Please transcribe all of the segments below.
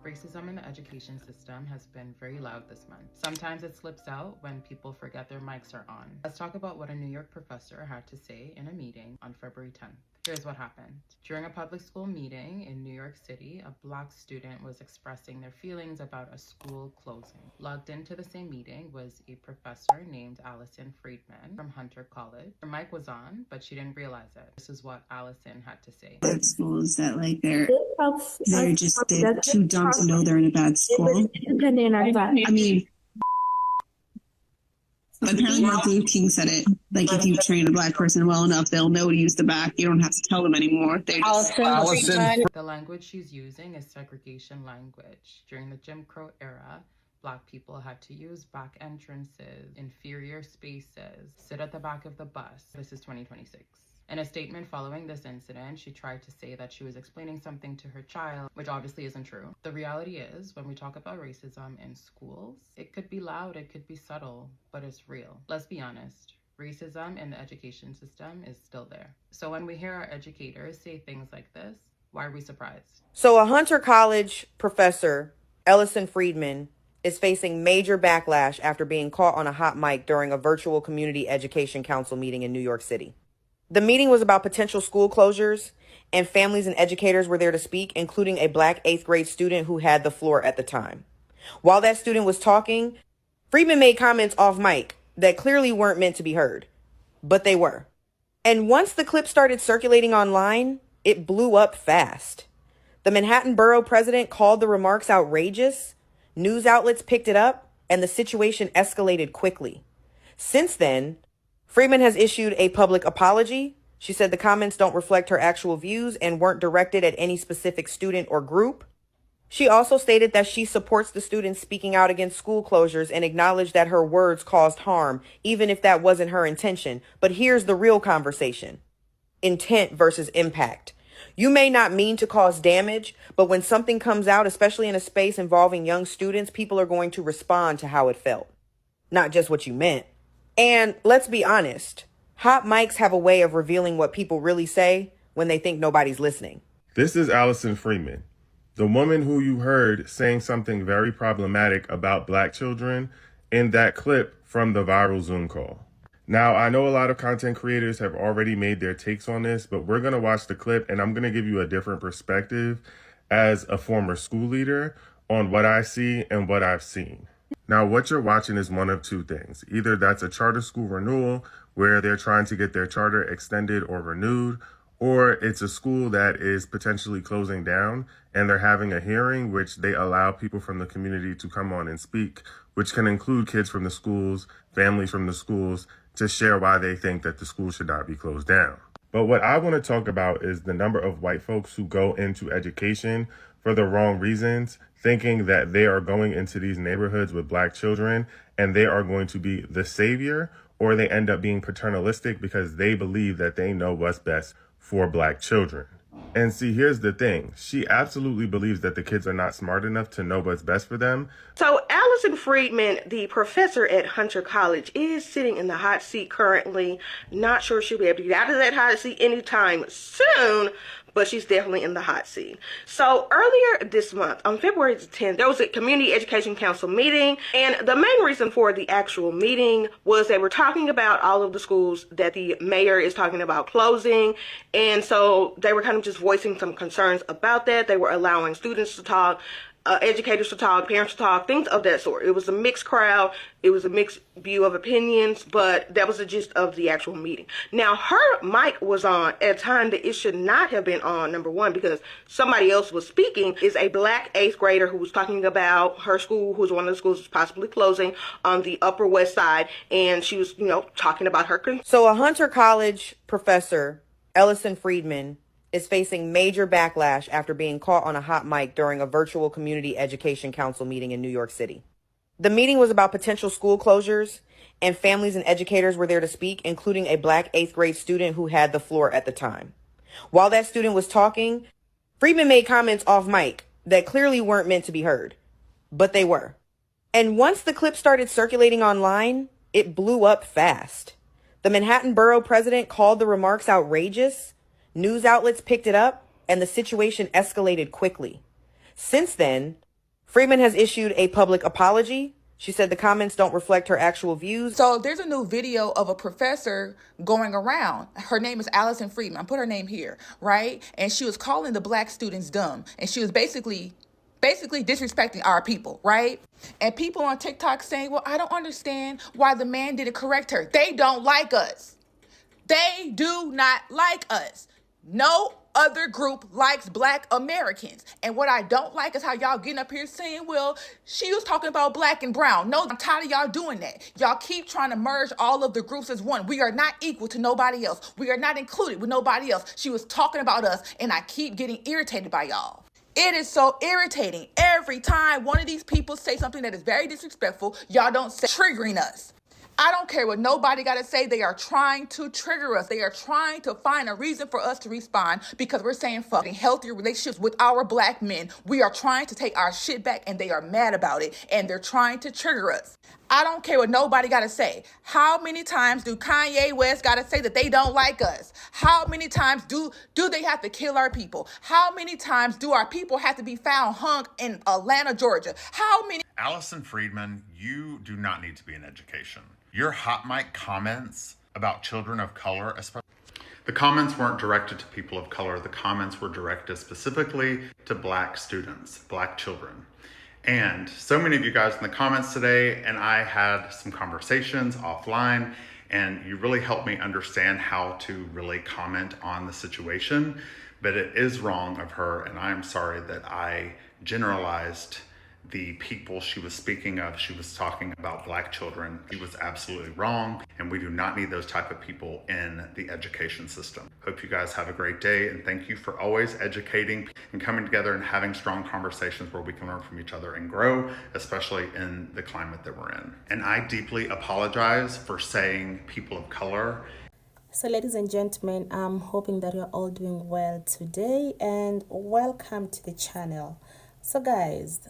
Racism in the education system has been very loud this month. Sometimes it slips out when people forget their mics are on. Let's talk about what a New York professor had to say in a meeting on February 10th. Here's what happened. During a public school meeting in New York City, a Black student was expressing their feelings about a school closing. Logged into the same meeting was a professor named Allison Friedman from Hunter College. Her mic was on, but she didn't realize it. This is what Allison had to say. Schools that like they're too dumb to know they're in a bad school. I mean, but apparently Martin Luther King said it. Like, if you train a Black person well enough, they'll know to use the back. You don't have to tell them anymore. The language she's using is segregation language. During the Jim Crow era, Black people had to use back entrances, inferior spaces, sit at the back of the bus. This is 2026. In a statement following this incident, she tried to say that she was explaining something to her child, which obviously isn't true. The reality is, when we talk about racism in schools, it could be loud, it could be subtle, but it's real. Let's be honest. Racism in the education system is still there. So when we hear our educators say things like this, why are we surprised? So a Hunter College professor, Allison Friedman, is facing major backlash after being caught on a hot mic during a virtual community education council meeting in New York City. The meeting was about potential school closures, and families and educators were there to speak, including a Black 8th grade student who had the floor at the time. While that student was talking, Friedman made comments off mic that clearly weren't meant to be heard, but they were. And once the clip started circulating online, it blew up fast. The Manhattan Borough president called the remarks outrageous, news outlets picked it up, and the situation escalated quickly. Since then, Friedman has issued a public apology. She said the comments don't reflect her actual views and weren't directed at any specific student or group. She also stated that she supports the students speaking out against school closures and acknowledged that her words caused harm, even if that wasn't her intention. But here's the real conversation: intent versus impact. You may not mean to cause damage, but when something comes out, especially in a space involving young students, people are going to respond to how it felt, not just what you meant. And let's be honest, hot mics have a way of revealing what people really say when they think nobody's listening. This is Allison Friedman, the woman who you heard saying something very problematic about Black children in that clip from the viral Zoom call. Now, I know a lot of content creators have already made their takes on this, but we're going to watch the clip and I'm going to give you a different perspective as a former school leader on what I see and what I've seen. Now, what you're watching is one of two things. Either that's a charter school renewal where they're trying to get their charter extended or renewed, or it's a school that is potentially closing down and they're having a hearing which they allow people from the community to come on and speak, which can include kids from the schools, families from the schools, to share why they think that the school should not be closed down. But what I want to talk about is the number of white folks who go into education for the wrong reasons, thinking that they are going into these neighborhoods with Black children and they are going to be the savior, or they end up being paternalistic because they believe that they know what's best for Black children. And see, here's the thing. She absolutely believes that the kids are not smart enough to know what's best for them. So Allison Friedman, the professor at Hunter College, is sitting in the hot seat currently. Not sure she'll be able to get out of that hot seat anytime soon, but she's definitely in the hot seat. So earlier this month, on February the 10th, there was a Community Education Council meeting, and the main reason for the actual meeting was they were talking about all of the schools that the mayor is talking about closing, and so they were kind of just voicing some concerns about that. They were allowing students to talk, educators to talk, parents to talk, things of that sort. It was a mixed crowd. It was a mixed view of opinions, but that was the gist of the actual meeting. Now, her mic was on at a time that it should not have been on, number one, because somebody else was speaking. Is a Black 8th grader who was talking about her school, who's one of the schools that's possibly closing on the Upper West Side, and she was, talking about her concerns. So a Hunter College professor, Allison Friedman, is facing major backlash after being caught on a hot mic during a virtual community education council meeting in New York City. The meeting was about potential school closures, and families and educators were there to speak, including a Black 8th grade student who had the floor at the time. While that student was talking, Friedman made comments off mic that clearly weren't meant to be heard, but they were. And once the clip started circulating online, it blew up fast. The Manhattan Borough president called the remarks outrageous. News outlets picked it up, and the situation escalated quickly. Since then, Freeman has issued a public apology. She said the comments don't reflect her actual views. So there's a new video of a professor going around. Her name is Allison Freeman. I put her name here, right? And she was calling the black students dumb. And she was basically disrespecting our people, right? And people on TikTok saying, well, I don't understand why the man didn't correct her. They don't like us. They do not like us. No other group likes black Americans. And what I don't like is how y'all getting up here saying, well, she was talking about black and brown. No, I'm tired of y'all doing that. Y'all keep trying to merge all of the groups as one. We are not equal to nobody else. We are not included with nobody else. She was talking about us, and I keep getting irritated by y'all. It is so irritating. Every time one of these people say something that is very disrespectful, y'all don't say triggering us. I don't care what nobody got to say. They are trying to trigger us. They are trying to find a reason for us to respond because we're saying fucking healthier relationships with our black men. We are trying to take our shit back, and they are mad about it, and they're trying to trigger us. I don't care what nobody got to say. How many times do Kanye West got to say that they don't like us? How many times do they have to kill our people? How many times do our people have to be found hung in Atlanta, Georgia? How many? Allison Freeman, you do not need to be in education. Your hot mic comments about children of color, especially, the comments weren't directed to people of color. The comments were directed specifically to black students, black children. And so many of you guys in the comments today, and I had some conversations offline, and you really helped me understand how to really comment on the situation. But it is wrong of her, and I'm sorry that I generalized the people she was speaking of. She was talking about black children. She was absolutely wrong, and we do not need those type of people in the education system. Hope you guys have a great day, and thank you for always educating and coming together and having strong conversations where we can learn from each other and grow, especially in the climate that we're in. And I deeply apologize for saying people of color. So ladies and gentlemen, I'm hoping that you're all doing well today, and welcome to the channel. So guys,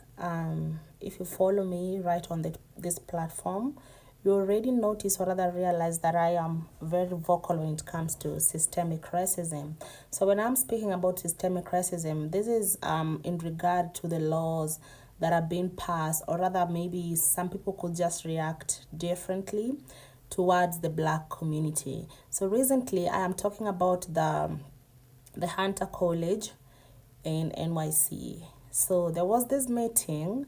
if you follow me right on this platform, you already notice or rather realize that I am very vocal when it comes to systemic racism. So when I'm speaking about systemic racism, this is in regard to the laws that are being passed, or rather maybe some people could just react differently towards the black community. So recently I am talking about the Hunter College in NYC. So there was this meeting,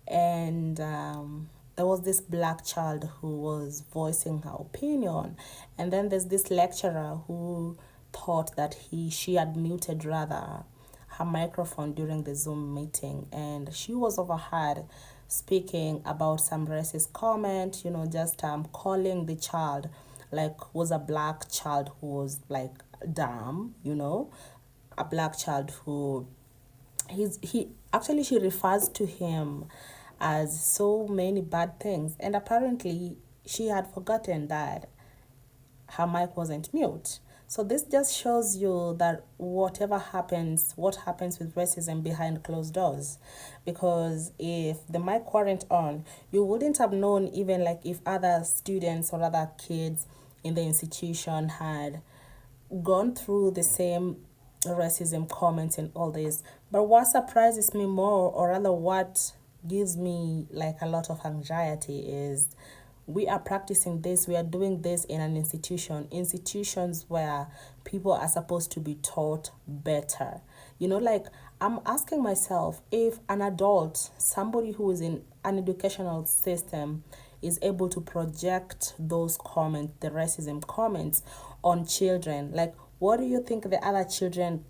and there was this black child who was voicing her opinion, and then there's this lecturer who thought that she had muted rather her microphone during the Zoom meeting, and she was overheard speaking about some racist comment, just calling the child was a black child who was dumb, a black child who she refers to him as so many bad things, and apparently she had forgotten that her mic wasn't mute. So this just shows you that what happens with racism behind closed doors, because if the mic weren't on, you wouldn't have known, even if other students or other kids in the institution had gone through the same racism comments and all this. But what surprises me more, or rather what gives me a lot of anxiety, is we are practicing this, we are doing this in an institutions where people are supposed to be taught better. I'm asking myself, if an adult, somebody who is in an educational system, is able to project those comments, the racism comments, on children, what do you think the other children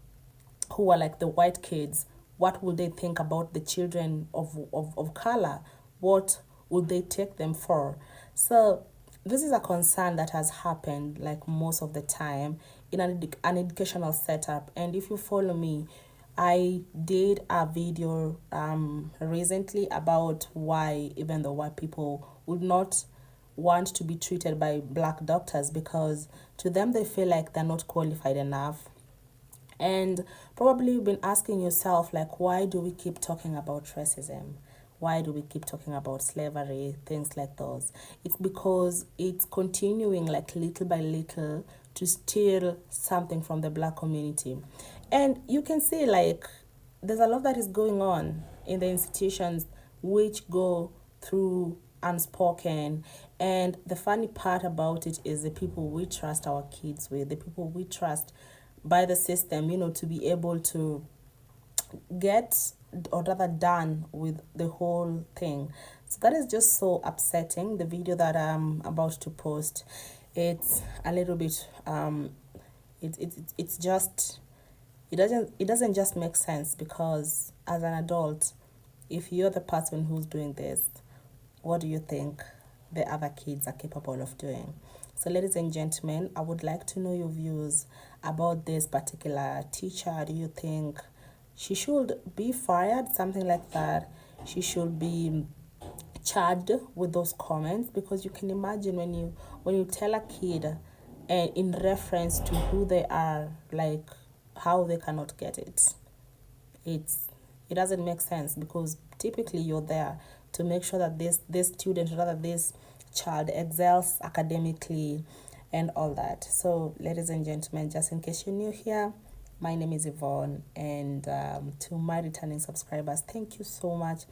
who are the white kids, what would they think about the children of color? What would they take them for? So this is a concern that has happened most of the time in an educational setup. And if you follow me, I did a video recently about why even the white people would not want to be treated by black doctors, because to them they feel like they're not qualified enough. And probably you've been asking yourself, why do we keep talking about racism? Why do we keep talking about slavery, things like those? It's because it's continuing little by little to steal something from the black community. And you can see there's a lot that is going on in the institutions which go through unspoken. And the funny part about it is the people we trust our kids with, the people we trust by the system, you know, to be able to get, or rather done with the whole thing. So that is just so upsetting. The video that I'm about to post, it's a little bit it's just, it doesn't just make sense, because as an adult, if you're the person who's doing this, what do you think the other kids are capable of doing? So ladies and gentlemen, I would like to know your views about this particular teacher. Do you think she should be fired, something like that? She should be charged with those comments? Because you can imagine when you tell a kid in reference to who they are, like how they cannot get it, it doesn't make sense, because typically you're there to make sure that this student, rather this child, excels academically and all that. So ladies and gentlemen, just in case you're new here, my name is Yvonne, and to my returning subscribers, thank you so much.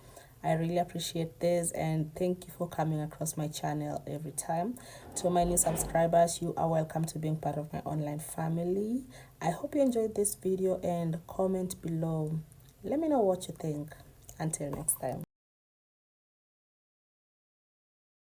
I really appreciate this, and thank you for coming across my channel every time. To my new subscribers, you are welcome to being part of my online family. I hope you enjoyed this video, and comment below. Let me know what you think. Until next time.